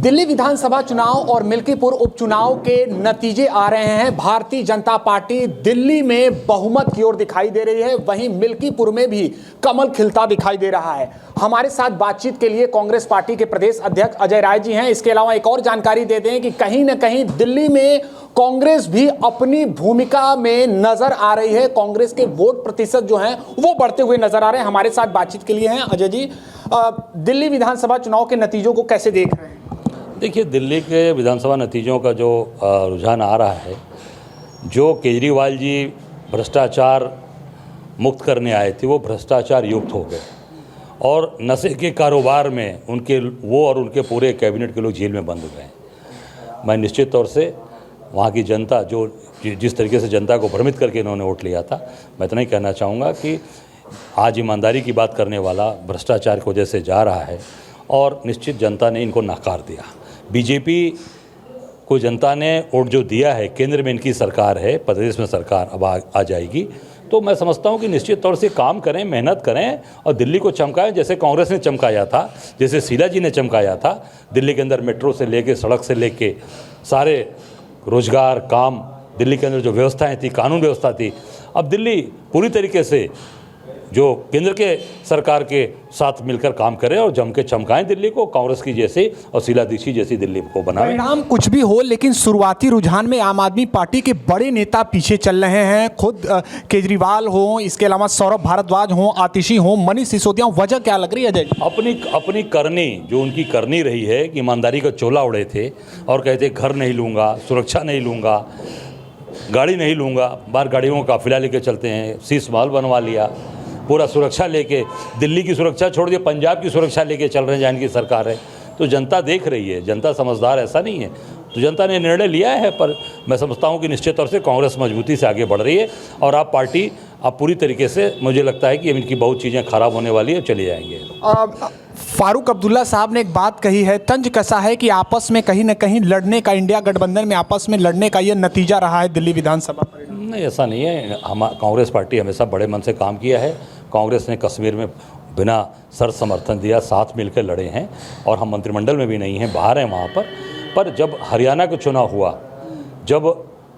दिल्ली विधानसभा चुनाव और मिल्कीपुर उपचुनाव के नतीजे आ रहे हैं। भारतीय जनता पार्टी दिल्ली में बहुमत की ओर दिखाई दे रही है, वहीं मिल्कीपुर में भी कमल खिलता दिखाई दे रहा है। हमारे साथ बातचीत के लिए कांग्रेस पार्टी के प्रदेश अध्यक्ष अजय राय जी हैं। इसके अलावा एक और जानकारी देते हैं कि कहीं ना कहीं दिल्ली में कांग्रेस भी अपनी भूमिका में नजर आ रही है। कांग्रेस के वोट प्रतिशत जो हैं वो बढ़ते हुए नजर आ रहे हैं। हमारे साथ बातचीत के लिए हैं अजय जी। दिल्ली विधानसभा चुनाव के नतीजों को कैसे देख रहे हैं? देखिए, दिल्ली के विधानसभा नतीजों का जो रुझान आ रहा है, जो केजरीवाल जी भ्रष्टाचार मुक्त करने आए थे वो भ्रष्टाचार युक्त हो गए और नशे के कारोबार में वो और उनके पूरे कैबिनेट के लोग जेल में बंद हो गए। मैं निश्चित तौर से वहाँ की जनता जो जिस तरीके से जनता को भ्रमित करके इन्होंने वोट लिया था, मैं इतना ही कहना चाहूँगा कि आज ईमानदारी की बात करने वाला भ्रष्टाचार की वजह से जा रहा है और निश्चित जनता ने इनको नकार दिया। बीजेपी को जनता ने वोट जो दिया है, केंद्र में इनकी सरकार है, प्रदेश में सरकार अब आ जाएगी, तो मैं समझता हूं कि निश्चित तौर से काम करें, मेहनत करें और दिल्ली को चमकाएं जैसे कांग्रेस ने चमकाया था, जैसे शीला जी ने चमकाया था। दिल्ली के अंदर मेट्रो से लेके, सड़क से लेके सारे रोजगार, काम, दिल्ली के अंदर जो व्यवस्थाएं थी, कानून व्यवस्था थी, अब दिल्ली पूरी तरीके से जो केंद्र के सरकार के साथ मिलकर काम करें और जम के चमकाएं दिल्ली को, कांग्रेस की जैसे और शीला दीक्षित जैसी दिल्ली को बनाएं। परिणाम कुछ भी हो, लेकिन शुरुआती रुझान में आम आदमी पार्टी के बड़े नेता पीछे चल रहे हैं। खुद केजरीवाल हो, इसके अलावा सौरभ भारद्वाज हो, आतिशी हो, मनीष सिसोदिया, वजह क्या लग रही है अजय? अपनी करनी, जो उनकी करनी रही है कि ईमानदारी का चोला उड़े थे और कहते घर नहीं लूँगा, सुरक्षा नहीं लूँगा, गाड़ी नहीं लूँगा, बाहर गाड़ियों का काफिला लेके चलते हैं, शीश महल बनवा लिया, पूरा सुरक्षा लेके, दिल्ली की सुरक्षा छोड़ दिए, पंजाब की सुरक्षा लेके चल रहे हैं जहाँ की सरकार है। तो जनता देख रही है, जनता समझदार ऐसा नहीं है, तो जनता ने निर्णय लिया है। पर मैं समझता हूँ कि निश्चित तौर से कांग्रेस मजबूती से आगे बढ़ रही है और आप पार्टी अब पूरी तरीके से, मुझे लगता है कि इनकी बहुत चीज़ें खराब होने वाली है, चले जाएंगे। फारूक अब्दुल्ला साहब ने एक बात कही है, तंज कसा है कि आपस में कहीं ना कहीं लड़ने का, इंडिया गठबंधन में आपस में लड़ने का ये नतीजा रहा है दिल्ली विधानसभा। नहीं, ऐसा नहीं है। कांग्रेस पार्टी हमेशा बड़े मन से काम किया है। कांग्रेस ने कश्मीर में बिना शर्त समर्थन दिया, साथ मिलकर लड़े हैं और हम मंत्रिमंडल में भी नहीं हैं, बाहर हैं वहाँ पर जब हरियाणा के चुनाव हुआ, जब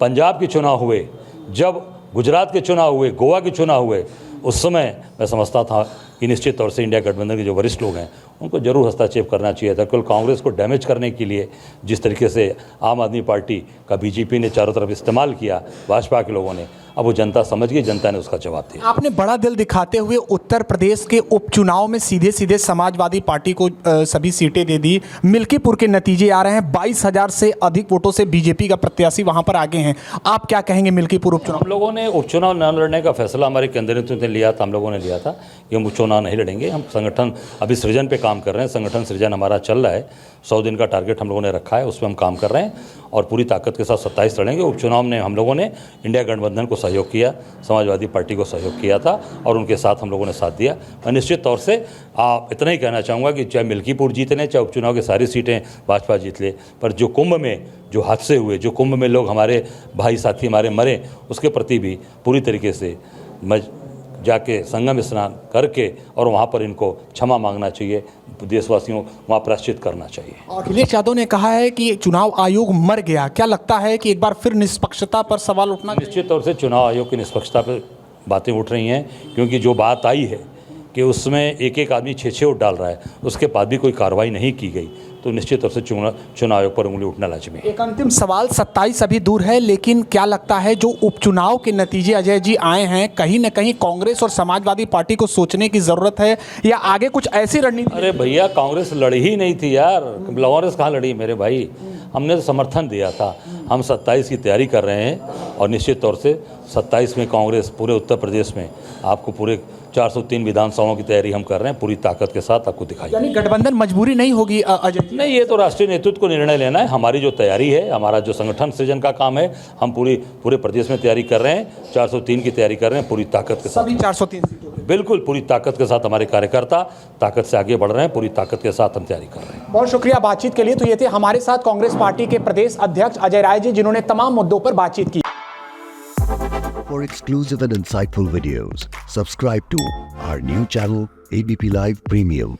पंजाब के चुनाव हुए, जब गुजरात के चुनाव हुए, गोवा के चुनाव हुए, उस समय मैं समझता था कि निश्चित तौर से इंडिया गठबंधन के जो वरिष्ठ लोग हैं उनको जरूर हस्तक्षेप करना चाहिए था। केवल कांग्रेस को डैमेज करने के लिए जिस तरीके से आम आदमी पार्टी का बीजेपी ने चारों तरफ इस्तेमाल किया, भाजपा के लोगों ने, अब वो जनता समझ गई, जनता ने उसका जवाब दिया। आपने बड़ा दिल दिखाते हुए उत्तर प्रदेश के उपचुनाव में सीधे सीधे समाजवादी पार्टी को सभी सीटें दे दी। मिल्कीपुर के नतीजे आ रहे हैं, 22,000 से अधिक वोटों से बीजेपी का प्रत्याशी वहां पर आगे हैं। आप क्या कहेंगे मिल्कीपुर उपचुनाव? हम लोगों ने उपचुनाव न लड़ने का फैसला हमारे केंद्रीय नेतृत्व ने लिया था, हम लोगों ने लिया था कि हम उपचुनाव नहीं लड़ेंगे। हम संगठन अभी सृजन पे काम कर रहे हैं, संगठन सृजन हमारा चल रहा है, 100 दिन का टारगेट हम लोगों ने रखा है, उस पर हम काम कर रहे हैं और पूरी ताकत के साथ 27 लड़ेंगे। उपचुनाव में हम लोगों ने इंडिया गठबंधन को सहयोग किया, समाजवादी पार्टी को सहयोग किया था और उनके साथ हम लोगों ने साथ दिया। मैं निश्चित तौर से इतना ही कहना चाहूँगा कि चाहे मिल्कीपुर जीत लें, चाहे उपचुनाव की सारी सीटें भाजपा जीत ले, पर जो कुंभ में जो हादसे हुए, जो कुंभ में लोग हमारे भाई साथी हमारे मरे, उसके प्रति भी पूरी तरीके से मैं जाके संगम स्नान करके और वहाँ पर इनको क्षमा मांगना चाहिए, देशवासियों वहाँ प्रायश्चित करना चाहिए। अखिलेश यादव ने कहा है कि चुनाव आयोग मर गया। क्या लगता है कि एक बार फिर निष्पक्षता पर सवाल उठना? निश्चित तौर से चुनाव आयोग की निष्पक्षता पर बातें उठ रही हैं, क्योंकि जो बात आई है कि उसमें एक आदमी 6 वोट डाल रहा है, उसके बाद भी कोई कार्रवाई नहीं की गई, तो निश्चित तौर से चुनाव आयोग पर उंगली उठना लाजमी है। एक अंतिम सवाल, 27 अभी दूर है, लेकिन क्या लगता है जो उपचुनाव के नतीजे अजय जी आए हैं, कहीं ना कहीं कांग्रेस और समाजवादी पार्टी को सोचने की जरूरत है या आगे कुछ ऐसी रणनीति? अरे भैया, कांग्रेस लड़ी ही नहीं थी यार, कांग्रेस कहाँ लड़ी मेरे भाई? हमने तो समर्थन दिया था। हम 27 की तैयारी कर रहे हैं और निश्चित तौर से 27 में कांग्रेस पूरे उत्तर प्रदेश में आपको पूरे 403 विधानसभाओं की तैयारी हम कर रहे हैं, पूरी ताकत के साथ आपको दिखाई। यानी गठबंधन मजबूरी नहीं होगी अजय? नहीं, ये तो राष्ट्रीय नेतृत्व को निर्णय लेना है। हमारी जो तैयारी है, हमारा जो संगठन सृजन का काम है, हम पूरे प्रदेश में तैयारी कर रहे हैं, 403 की तैयारी कर रहे हैं पूरी ताकत के साथ। सभी 403 सीटों? बिल्कुल, पूरी ताकत के साथ हमारे कार्यकर्ता ताकत से आगे बढ़ रहे हैं, पूरी ताकत के साथ हम तैयारी कर रहे हैं। बहुत शुक्रिया बातचीत के लिए। तो ये थे हमारे साथ कांग्रेस पार्टी के प्रदेश अध्यक्ष अजय राय जी, जिन्होंने तमाम मुद्दों पर बातचीत की। For exclusive and insightful videos, subscribe to our new channel ABP Live Premium.